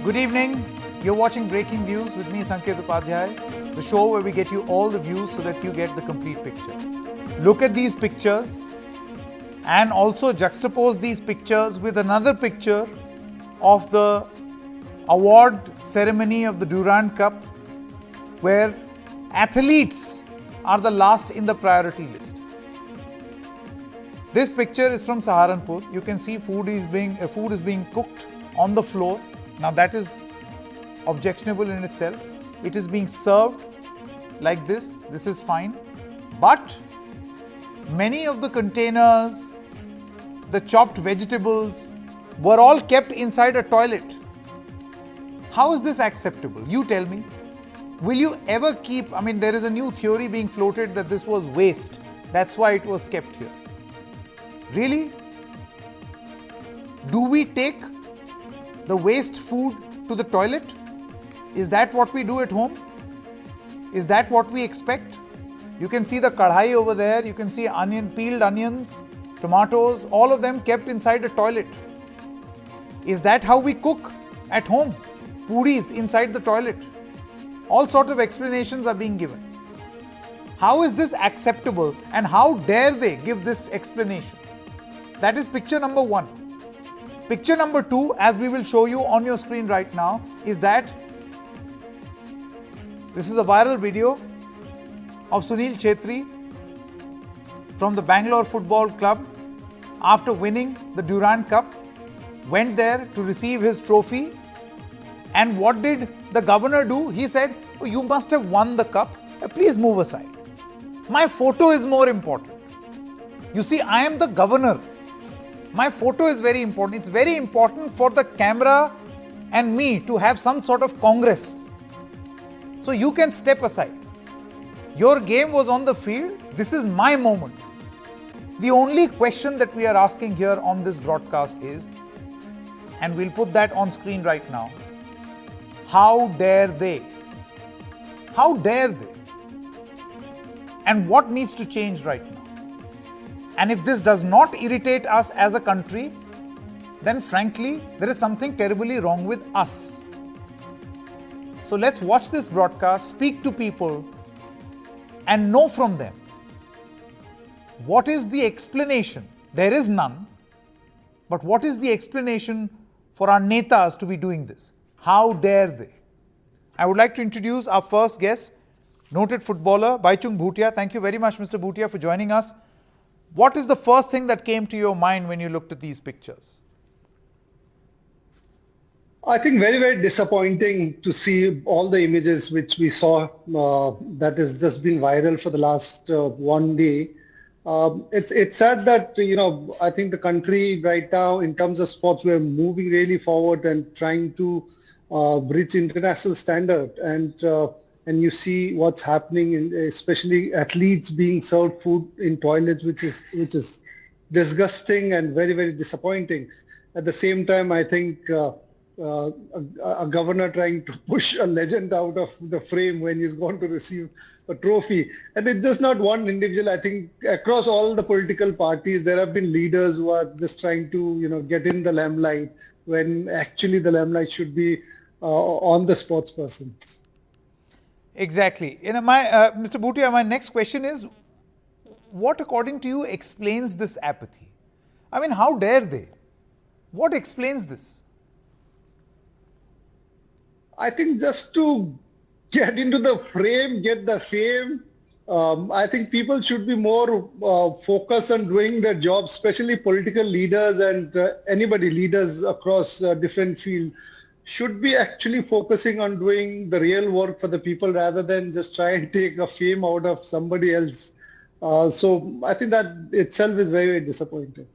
Good evening. You're watching Breaking Views with me, Sanket Upadhyay, the show where we get you all the views so that you get the complete picture. Look at these pictures and also juxtapose these pictures with another picture of the award ceremony of the Durand Cup, where athletes are the last in the priority list. This picture is from Saharanpur. You can see food is being cooked on the floor. Now that is objectionable in itself. It is being served like this. This is fine. But many of the containers, the chopped vegetables were all kept inside a toilet. How is this acceptable? You tell me. Will you ever keep, there is a new theory being floated that this was waste. That's why it was kept here. Really? Do we take the waste food to the toilet? Is that what we do at home? Is that what we expect? You can see the kadhai over there. You can see peeled onions, tomatoes, all of them kept inside a toilet. Is that how we cook at home? Puris inside the toilet. All sorts of explanations are being given. How is this acceptable and how dare they give this explanation? That is picture number one. Picture number two, as we will show you on your screen right now, is that this is a viral video of Sunil Chetri from the Bangalore Football Club after winning the Durand Cup, went there to receive his trophy. And what did the governor do? He said, "Oh, you must have won the cup. Please move aside. My photo is more important. You see, I am the governor. My photo is very important. It's very important for the camera and me to have some sort of congress. So you can step aside. Your game was on the field. This is my moment." The only question that we are asking here on this broadcast is, and we'll put that on screen right now, how dare they? How dare they? And what needs to change right now? And if this does not irritate us as a country, then frankly, there is something terribly wrong with us. So let's watch this broadcast, speak to people, and know from them what is the explanation. There is none, but what is the explanation for our netas to be doing this? How dare they? I would like to introduce our first guest, noted footballer Baichung Bhutia. Thank you very much, Mr. Bhutia, for joining us. What is the first thing that came to your mind when you looked at these pictures? I think very, very disappointing to see all the images which we saw that has just been viral for the last one day. It's sad that, I think the country right now in terms of sports, we're moving really forward and trying to reach international standard. And you see what's happening, especially athletes being served food in toilets, which is disgusting and very, very disappointing. At the same time, I think a governor trying to push a legend out of the frame when he's going to receive a trophy. And it's just not one individual. I think across all the political parties, there have been leaders who are just trying to, get in the limelight when actually the limelight should be on the sports persons. Exactly. Mr. Bhutia, my next question is, what according to you explains this apathy? How dare they? What explains this? I think just to get into the frame, get the fame, I think people should be more focused on doing their job, especially political leaders and leaders across different fields should be actually focusing on doing the real work for the people rather than just try and take a fame out of somebody else. So I think that itself is very, very disappointing.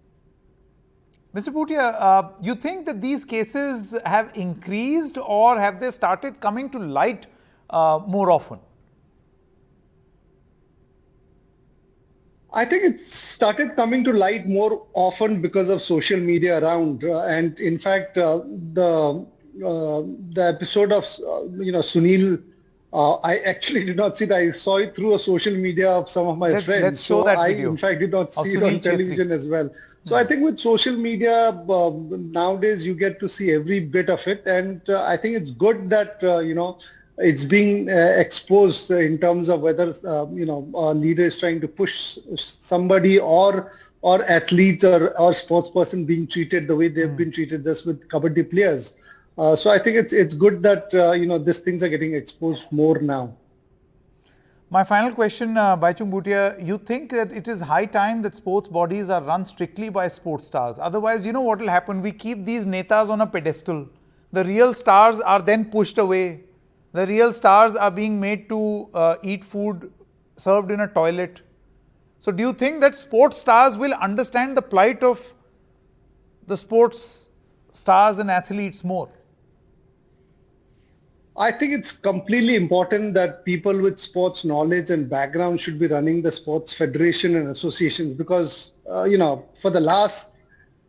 Mr. Bhutia, you think that these cases have increased or have they started coming to light more often? I think it's started coming to light more often because of social media around. And in fact, the episode of, Sunil I actually did not see it. I saw it through a social media of some of my friends. Let's show So that I, video in fact, did not of see it Sunil on Chetri. television as well. So I think with social media, nowadays you get to see every bit of it. And I think it's good that, it's being exposed in terms of whether, a leader is trying to push somebody or athletes or sports person being treated the way they've been treated just with kabaddi players. So I think it's good that these things are getting exposed more now. My final question, Baichung Bhutia, you think that it is high time that sports bodies are run strictly by sports stars? Otherwise, you know what will happen? We keep these netas on a pedestal. The real stars are then pushed away. The real stars are being made to eat food served in a toilet. So do you think that sports stars will understand the plight of the sports stars and athletes more? I think it's completely important that people with sports knowledge and background should be running the sports federation and associations because, for the last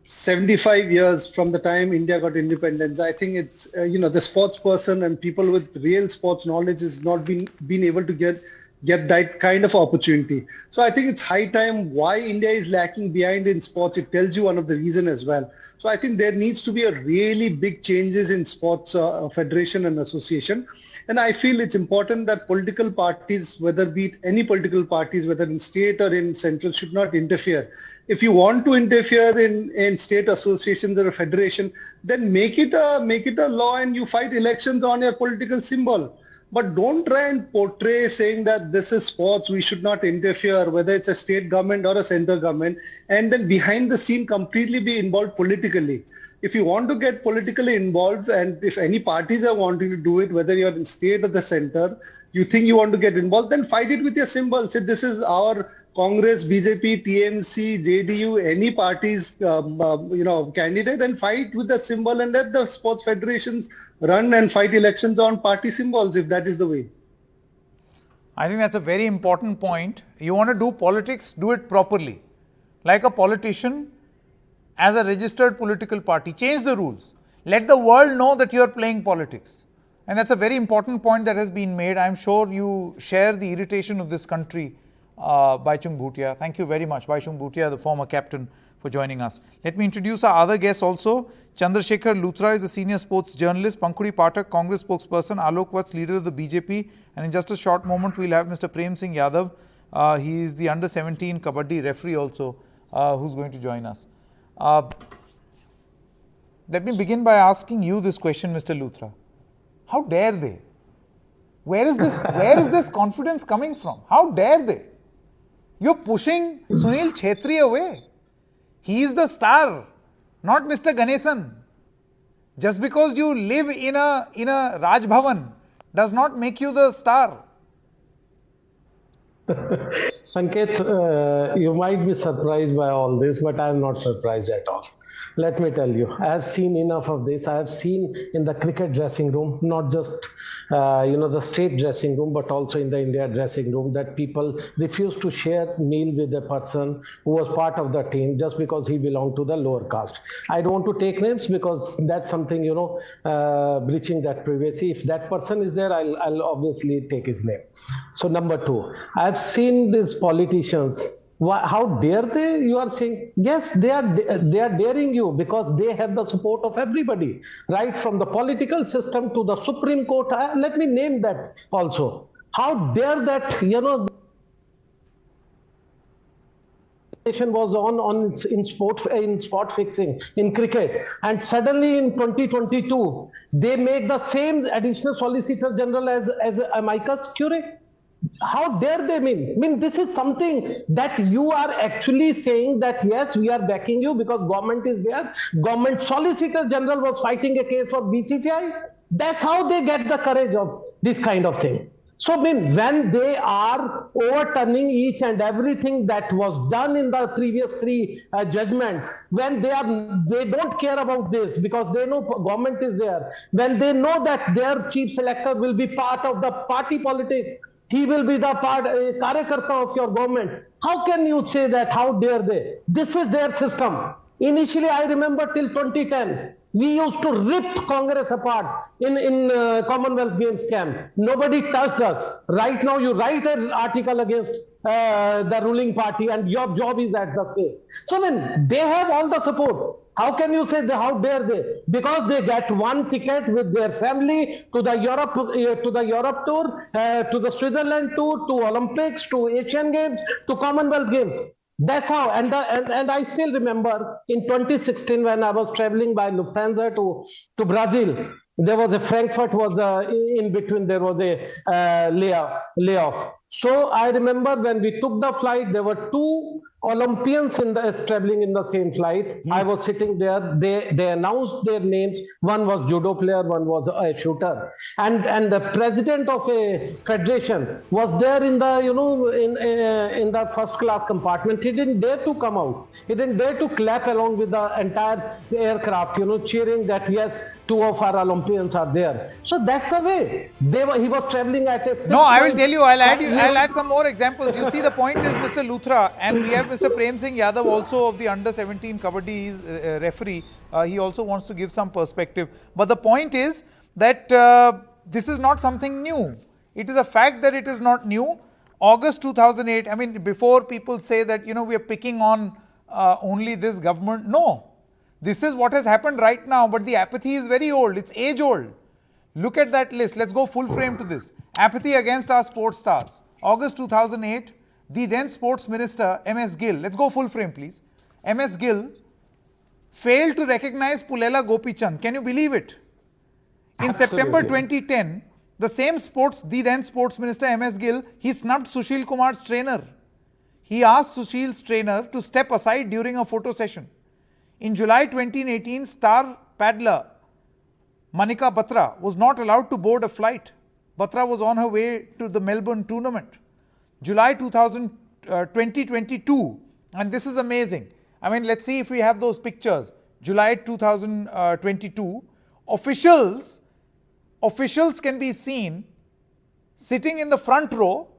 75 years from the time India got independence, I think it's, the sports person and people with real sports knowledge has not been able to get that kind of opportunity. So I think it's high time why India is lacking behind in sports. It tells you one of the reason as well. So I think there needs to be a really big changes in sports federation and association. And I feel it's important that political parties, whether be it any political parties, whether in state or in central, should not interfere. If you want to interfere in state associations or a federation, then make it a law and you fight elections on your political symbol. But don't try and portray saying that this is sports, we should not interfere, whether it's a state government or a central government, and then behind the scene completely be involved politically. If you want to get politically involved, and if any parties are wanting to do it, whether you're in state or the center, you think you want to get involved, then fight it with your symbol. Say this is our Congress, BJP, TMC, JDU, any party's candidate, and fight with that symbol and let the sports federations run and fight elections on party symbols if that is the way. I think that's a very important point. You want to do politics, do it properly. Like a politician, as a registered political party, change the rules. Let the world know that you are playing politics. And that's a very important point that has been made. I'm sure you share the irritation of this country, Baichung Bhutia. Thank you very much, Baichung Bhutia, the former captain, for joining us. Let me introduce our other guests also. Chandrasekhar Luthra is a senior sports journalist, Pankudi Pathak, Congress spokesperson, Alok Vats, leader of the BJP, and in just a short moment we'll have Mr. Prem Singh Yadav. He is the under-17 kabaddi referee also, who's going to join us. Let me begin by asking you this question, Mr. Luthra. How dare they? Where is this confidence coming from? How dare they? You're pushing Sunil Chetri away. He is the star, not Mr. Ganesan. Just because you live in a Raj Bhavan does not make you the star. Sanket, you might be surprised by all this, but I am not surprised at all. Let me tell you, I have seen enough of this. I have seen in the cricket dressing room, not just the state dressing room, but also in the India dressing room, that people refuse to share meal with a person who was part of the team just because he belonged to the lower caste. I don't want to take names because that's something, breaching that privacy. If that person is there, I'll obviously take his name. So number two, I've seen these politicians. How dare they? You are saying, yes, they are daring you because they have the support of everybody, right from the political system to the Supreme Court. Let me name that also. How dare that, was on in sport fixing in cricket, and suddenly in 2022 they make the same additional solicitor general as amicus curiae. How dare they? mean this is something that you are actually saying that yes, we are backing you because government is there. Government solicitor general was fighting a case for BCCI. That's how they get the courage of this kind of thing. So when they are overturning each and everything that was done in the previous three judgments, when they don't care about this because they know government is there, when they know that their chief selector will be part of the party politics, he will be the karyakarta of your government. How can you say that? How dare they? This is their system. Initially, I remember till 2010, We used to rip Congress apart in Commonwealth Games camp. Nobody touched us. Right now, you write an article against the ruling party, and your job is at the stage. So then they have all the support. How can you say that? How dare they? Because they get one ticket with their family to the Europe tour, to the Switzerland tour, to Olympics, to Asian Games, to Commonwealth Games. That's how. And I still remember in 2016 when I was traveling by Lufthansa to Brazil. There was a Frankfurt was in between. There was a layoff. So I remember when we took the flight, there were two Olympians traveling in the same flight. I was sitting there. They announced their names. One was judo player, one was a shooter, and the president of a federation was there in the in the first class compartment. He didn't dare to come out. He didn't dare to clap along with the entire aircraft, cheering that yes, two of our Olympians are there. So that's the way he was traveling at a. No, I will tell you. I'll add some more examples. You see, the point is, Mr. Luthra, and we have Mr. Prem Singh Yadav also of the under-17 kabaddi referee. He also wants to give some perspective. But the point is that this is not something new. It is a fact that it is not new. August 2008, I mean, before people say that, we are picking on only this government. No, this is what has happened right now. But the apathy is very old. It's age old. Look at that list. Let's go full frame to this. Apathy against our sports stars. August 2008, the then sports minister, MS Gill, let's go full frame please. MS Gill failed to recognize Pulela Gopichand. Can you believe it? In Absolutely. September 2010, the then sports minister, MS Gill, he snubbed Sushil Kumar's trainer. He asked Sushil's trainer to step aside during a photo session. In July 2018, star paddler Manika Batra was not allowed to board a flight. Batra was on her way to the Melbourne tournament. July 2022, and this is amazing. I mean, let's see if we have those pictures. July 2022, officials can be seen sitting in the front row,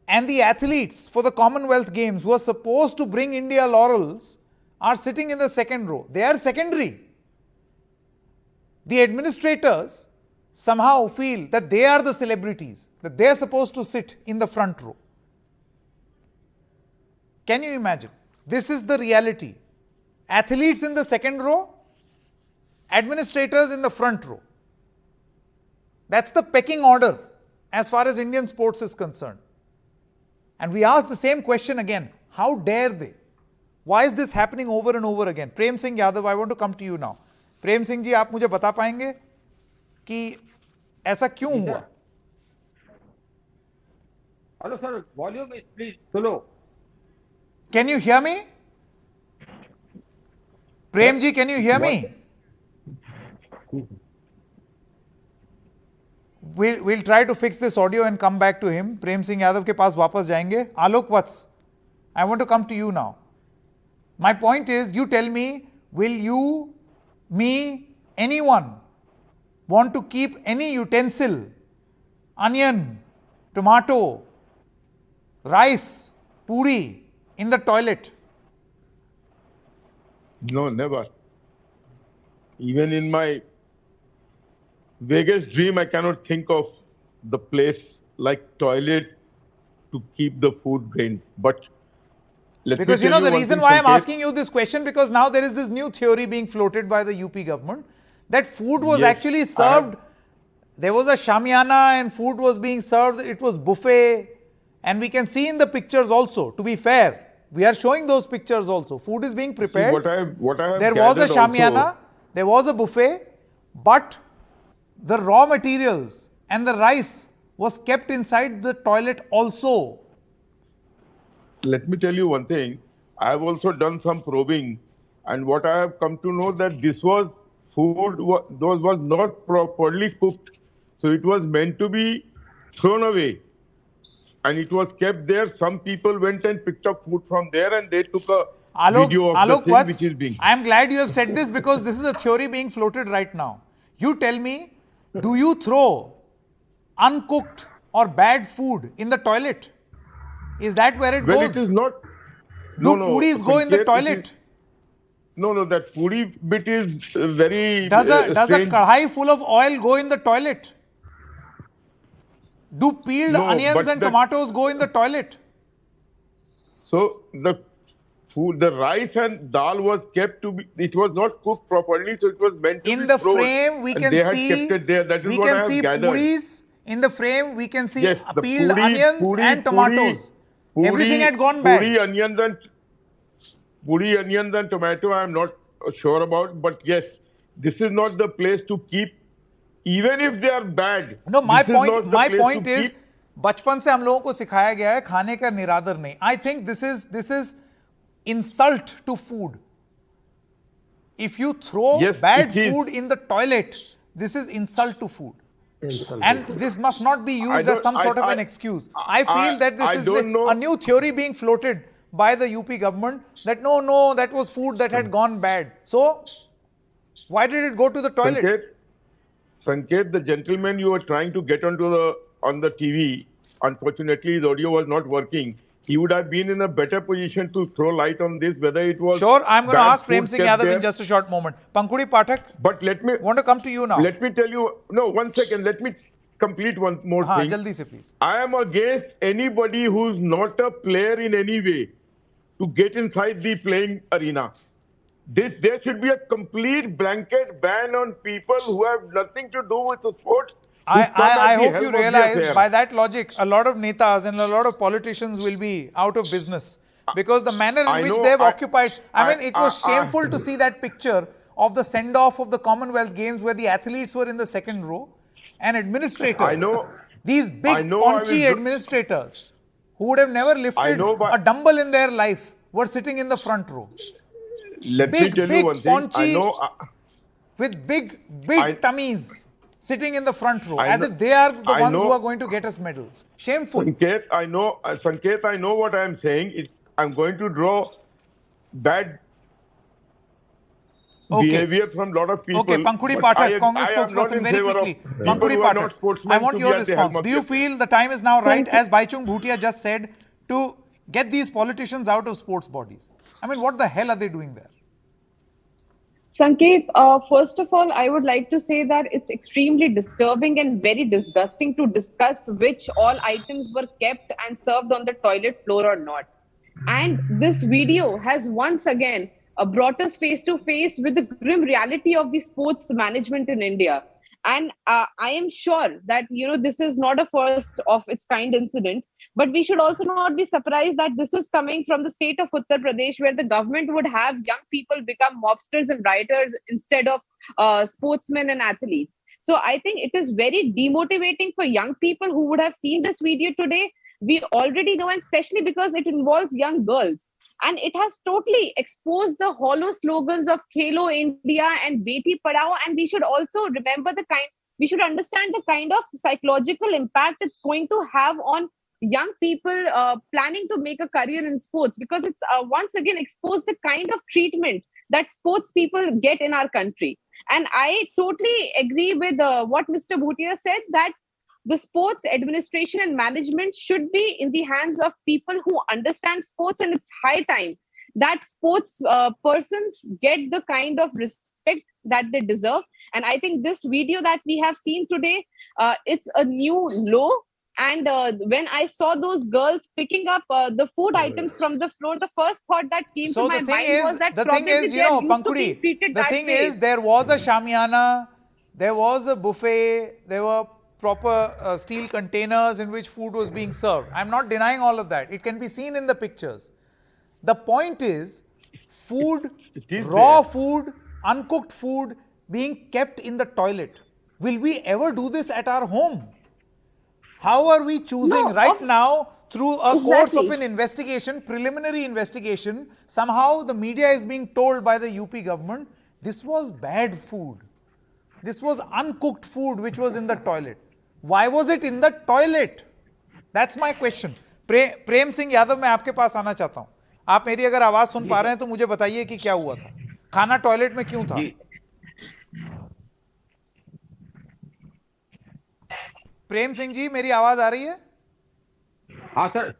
and the athletes for the Commonwealth Games who are supposed to bring India laurels are sitting in the second row. They are secondary. The administrators somehow feel that they are the celebrities, that they are supposed to sit in the front row. Can you imagine? This is the reality. Athletes in the second row, administrators in the front row. That's the pecking order as far as Indian sports is concerned. And we ask the same question again. How dare they? Why is this happening over and over again? Prem Singh Yadav, I want to come to you now. Prem Singh ji, आप मुझे बता पाएंगे कि ऐसा क्यों हुआ? Hello sir, volume is please slow. Can you hear me? Prem ji, can you hear me? We'll try to fix this audio and come back to him. Prem Singh Yadav के पास वापस जाएंगे. Alok Vats, I want to come to you now. My point is, you tell me, will you, me, anyone want to keep any utensil, onion, tomato, rice, puri in the toilet? No, never. Even in my vaguest dream, I cannot think of the place like toilet to keep the food grains. But because the reason why I'm asking you this question, because now there is this new theory being floated by the UP government that food was actually served. There was a shamiana and food was being served. It was buffet, and we can see in the pictures also. To be fair, we are showing those pictures also. Food is being prepared. What I have there was a shamiana, also, there was a buffet, but the raw materials and the rice was kept inside the toilet also. Let me tell you one thing. I have also done some probing, and what I have come to know that this was food was not properly cooked, so it was meant to be thrown away, and it was kept there. Some people went and picked up food from there, and they took a video of the thing which is being. I am glad you have said this, because this is a theory being floated right now. You tell me, do you throw uncooked or bad food in the toilet? Is that where it goes? Well, it is not. Do puris go in the toilet? No, that puri bit is very Does a strange. kadhai full of oil go in the toilet? Do peeled No, onions but and tomatoes go in the toilet? So the food, the rice and dal was kept to be. It was not cooked properly, so it was meant to In be the frozen. frame, we And can they had see kept it there. That is we what I can have see gathered. puris. In the frame, we can see Yes, the peeled puri, onions puri, and tomatoes. puri, Everything had gone puri, bad. onions and tomato. I am not sure about, but yes, this is not the place to keep. Even if they are bad. No, my this is not point. the My place point to is, keep. बचपन से हम लोगों को सिखाया गया है खाने का निरादर नहीं. I think this is insult to food. If you throw Yes, bad it is. food in the toilet, this is insult to food. Insult. And this must not be I used don't- as some sort of an excuse. I feel that this I is don't know. a new theory being floated by the UP government that no, that was food that had gone bad. So, why did it go to the toilet? Sanket, the gentleman you were trying to get on the TV, unfortunately his audio was not working. He would have been in a better position to throw light on this, whether it was. Sure, I'm going to bad ask Prem food Singh kept Yadav there. in just a short moment. Pankudi Pathak, But let me want to come to you now. Let me tell you. No, 1 second. Let me complete one more हाँ, thing. जल्दी से please. I am against anybody who's not a player in any way to get inside the playing arena. There should be a complete blanket ban on people who have nothing to do with the sport. I hope you realize by that logic, a lot of netas and a lot of politicians will be out of business because the manner in which they have occupied. I mean, it was shameful to see that picture of the send-off of the Commonwealth Games where the athletes were in the second row and administrators. I know. These big, paunchy administrators who would have never lifted a dumbbell in their life were sitting in the front row. Let me tell you one thing. I know. With big tummies sitting in the front row, as if they are the ones who are going to get us medals. Shameful. Sanket, I know what I am saying. I'm going to draw bad behavior from a lot of people. Okay, Pankudi Pathak, Congress spokesperson, very quickly. Pankudi Pathak, I want your response. Do you feel the time is now right, as Baichung Bhutia just said, to get these politicians out of sports bodies? I mean, what the hell are they doing there? Sanket, first of all, I would like to say that it's extremely disturbing and very disgusting to discuss which all items were kept and served on the toilet floor or not. And this video has once again brought us face to face with the grim reality of the sports management in India. And I am sure that, this is not a first of its kind incident, but we should also not be surprised that this is coming from the state of Uttar Pradesh, where the government would have young people become mobsters and rioters instead of sportsmen and athletes. So I think it is very demotivating for young people who would have seen this video today. We already know, and especially because it involves young girls. And it has totally exposed the hollow slogans of Khelo India and Beti Padhao. And we should also remember we should understand the kind of psychological impact it's going to have on young people planning to make a career in sports, because it's once again exposed the kind of treatment that sports people get in our country. And I totally agree with what Mr. Bhutia said, that the sports administration and management should be in the hands of people who understand sports, and it's high time that sports persons get the kind of respect that they deserve. And I think this video that we have seen today, it's a new low. And when I saw those girls picking up the food items from the floor, the first thought that came to my mind was that probably they're used to being treated that way. The thing is, there was a shamiana, there was a buffet, there were proper steel containers in which food was being served. I'm not denying all of that. It can be seen in the pictures. The point is, food, raw food, uncooked food being kept in the toilet. Will we ever do this at our home? How are we choosing right now through a course of an investigation, preliminary investigation, somehow the media is being told by the UP government, this was bad food. This was uncooked food which was in the toilet. Why was it in the toilet? That's my question. Prem Singh Yadav, मैं आपके पास आना चाहता हूं. आप मेरी अगर आवाज सुन पा रहे हैं तो मुझे बताइए कि क्या हुआ था. खाना टॉयलेट में क्यों था? प्रेम सिंह जी, मेरी आवाज आ रही है? हाँ सर,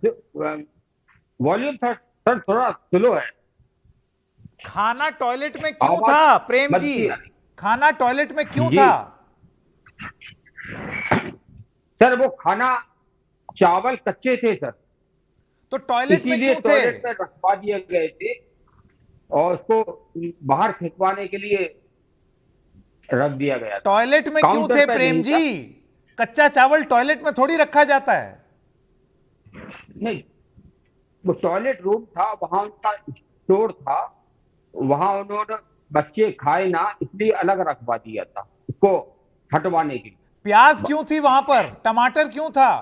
वॉल्यूम सर थोड़ा स्लो है. खाना टॉयलेट में क्यों आवाज था प्रेम मत जी? किया। खाना टॉयलेट में क्यों जी। था? सर वो खाना चावल कच्चे थे सर, तो टॉयलेट में इसीलिए क्यों थे? टॉयलेट में रखवा दिए गए थे और उसको बाहर फेंकवाने के लिए रख दिया गया था। टॉयलेट में क्यों काउंटर थे पे प्रेम नहीं जी? कच्चा चावल टॉयलेट में थोड़ी रखा जाता है। नहीं, वो टॉयलेट रूम था, वहां उनका स्टोर था, वहां उन्होंने बच्चे खाए ना, इसलिए अलग रखवा दिया था उसको हटवाने के लिए। प्याज क्यों थी वहां पर? टमाटर क्यों था?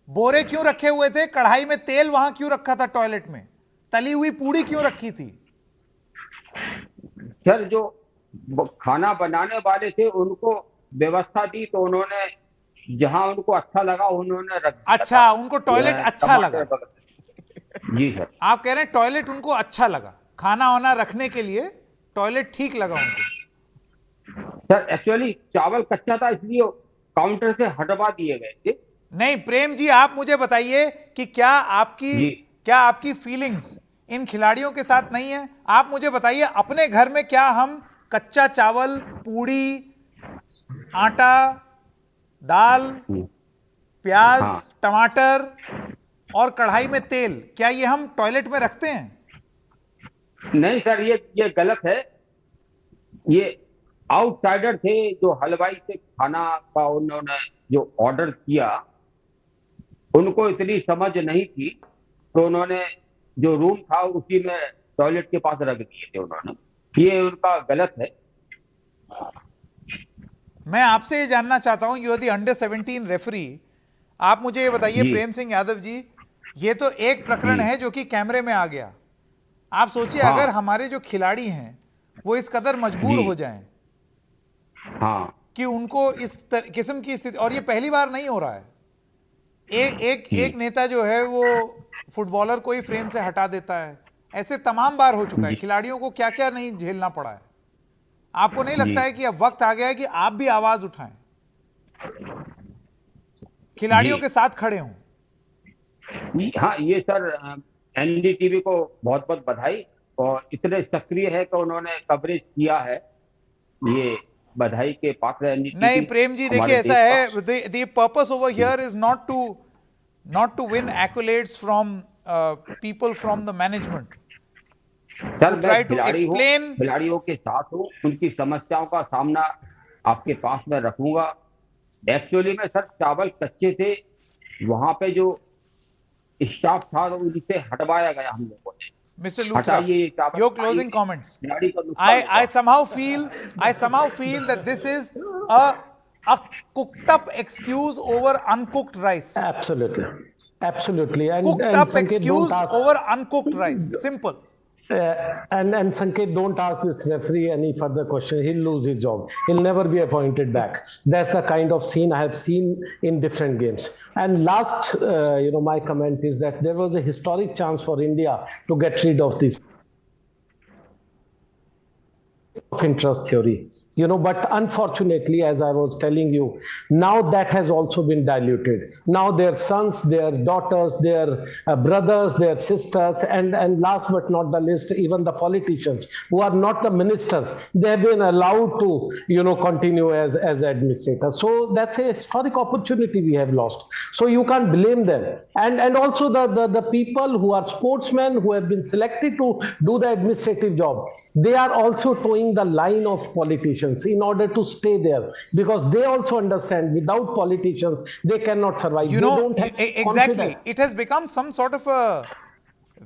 बोरे क्यों रखे हुए थे? कढ़ाई में तेल वहां क्यों रखा था टॉयलेट में? तली हुई पूड़ी क्यों रखी थी? सर जो खाना बनाने वाले थे उनको व्यवस्था दी, तो उन्होंने जहां उनको अच्छा लगा उन्होंने रख दिया अच्छा, था। उनको टॉयलेट यह अच्छा टमाटर लगा। वगैरह। जी सर। आप कह रहे हैं टॉयलेट उनको अच्छा लगा, खाना वाना रखने के लिए टॉयलेट ठीक लगा उनको। सर एक्चुअली चावल कच्चा था, इसलिए काउंटर से हटवा दिए गए थे। नहीं प्रेम जी, आप मुझे बताइए कि जी। क्या आपकी फीलिंग्स इन खिलाड़ियों के साथ नहीं है? आप मुझे बताइए, अपने घर में क्या हम कच्चा चावल, पूड़ी, आटा, दाल, प्याज, हाँ। टमाटर और कढ़ाई में तेल, क्या ये हम टॉयलेट में रखते हैं? नहीं सर, ये गलत है। ये आउटसाइडर थे जो हलवाई से खाना का उन्होंने जो ऑर्डर किया, उनको इतनी समझ नहीं थी, तो उन्होंने जो रूम था उसी में टॉयलेट के पास रख दिए थे उन्होंने। ये उनका गलत है। मैं आपसे ये जानना चाहता हूं, you are the under 17 referee, आप मुझे ये बताइए जी। प्रेम सिंह यादव जी, ये तो एक प्रकरण है जो कि कैमरे में आ गया। आप सोचिए हाँ। अगर हमारे जो खिलाड़ी हैं वो इस कदर मजबूर जी। हो जाएं हाँ कि उनको इस किस्म की स्थिति, और ये पहली बार नहीं हो रहा है, एक नेता जो है वो फुटबॉलर को ही फ्रेम से हटा देता है, ऐसे तमाम बार हो चुका है। जी। खिलाड़ियों को क्या क्या नहीं झेलना पड़ा है। आपको नहीं लगता जी। है कि अब वक्त आ गया है कि आप भी आवाज उठाएं, खिलाड़ियों जी। के साथ खड़े हों? हाँ, ये सर एनडीटीवी को बहुत बहुत बधाई, और इतने सक्रिय है कि उन्होंने कवरेज किया है, ये बधाई के पात्र है एनडीटीवी। नहीं प्रेम जी, देखिए ऐसा है, the purpose over here is not to win accolades from people from the management. Sir try मैं to खिलाड़ी हूँ, explain- खिलाड़ियों के साथ हूँ, उनकी समस्याओं का सामना आपके पास में रखूंगा। एक्चुअली में सर चावल कच्चे थे, वहां पे जो स्टाफ था तो उनसे हटवाया गया हम लोगों ने। Mr. Luthra, हटाइए ये चावल, your closing comments. खिलाड़ी का नुकसान होगा। I somehow feel that this is a cooked up excuse over uncooked rice. Absolutely, absolutely. And Cooked up Sanket, excuse don't ask, over uncooked rice. Simple. and Sanket, don't ask this referee any further question. He'll lose his job. He'll never be appointed back. That's the kind of scene I have seen in different games. And last, my comment is that there was a historic chance for India to get rid of this of interest theory, but unfortunately, as I was telling you, now that has also been diluted. Now their sons, their daughters, their brothers, their sisters, and last but not the least, even the politicians who are not the ministers, they have been allowed to, continue as administrators. So that's a historic opportunity we have lost. So you can't blame them. And also the people who are sportsmen who have been selected to do the administrative job, they are also towing the line of politicians in order to stay there, because they also understand without politicians they cannot survive. They don't have Exactly. confidence. It has become some sort of a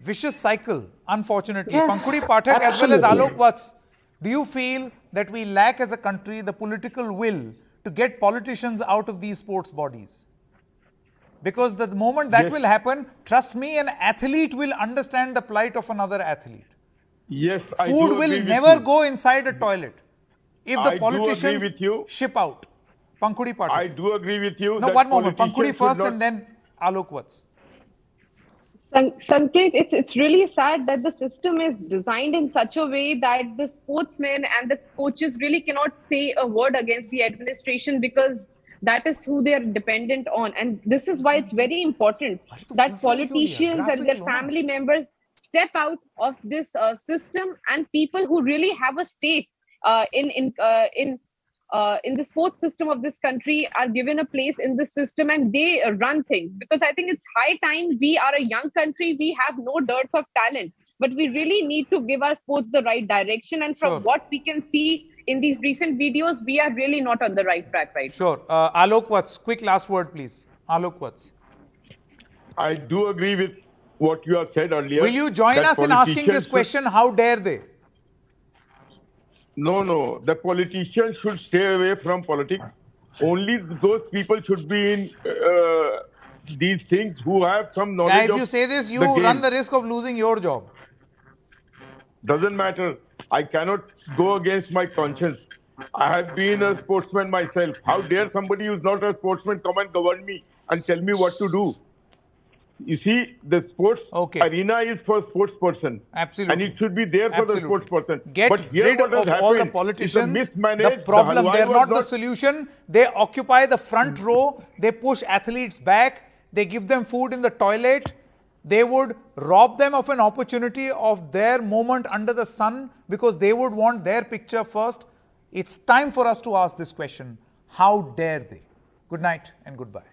vicious cycle, unfortunately. Yes, Pankudi Pathak as well as absolutely. Alok Vats, do you feel that we lack as a country the political will to get politicians out of these sports bodies? Because the moment that will happen, trust me, an athlete will understand the plight of another athlete. Yes, I Food do will agree with never you. go inside a toilet if the I do agree politicians with you. ship out. Pankudi Pathak. I do agree with you. No, that one moment. politicians Pankudi should first not- and then Alok Vats. Sanket, it's really sad that the system is designed in such a way that the sportsmen and the coaches really cannot say a word against the administration, because that is who they are dependent on. And this is why it's very important that politicians and their family members step out of this system, and people who really have a stake in the sports system of this country are given a place in the system, and they run things. Because I think it's high time. We are a young country. We have no dearth of talent, but we really need to give our sports the right direction. And from what we can see in these recent videos, we are really not on the right track right now. Sure. Alok Vats, quick last word, please. Alok Vats. I do agree with what you have said earlier. Will you join us in asking this question? How dare they? No. The politicians should stay away from politics. Only those people should be in these things who have some knowledge. If you say this, you run the risk of losing your job. Doesn't matter. I cannot go against my conscience. I have been a sportsman myself. How dare somebody who's not a sportsman come and govern me and tell me what to do? You see, the sports arena is for sports person. Absolutely. And it should be there for the sports person. Get rid of all the politicians. The problem, they're not the solution. They occupy the front row. They push athletes back. They give them food in the toilet. They would rob them of an opportunity of their moment under the sun because they would want their picture first. It's time for us to ask this question. How dare they? Good night and goodbye.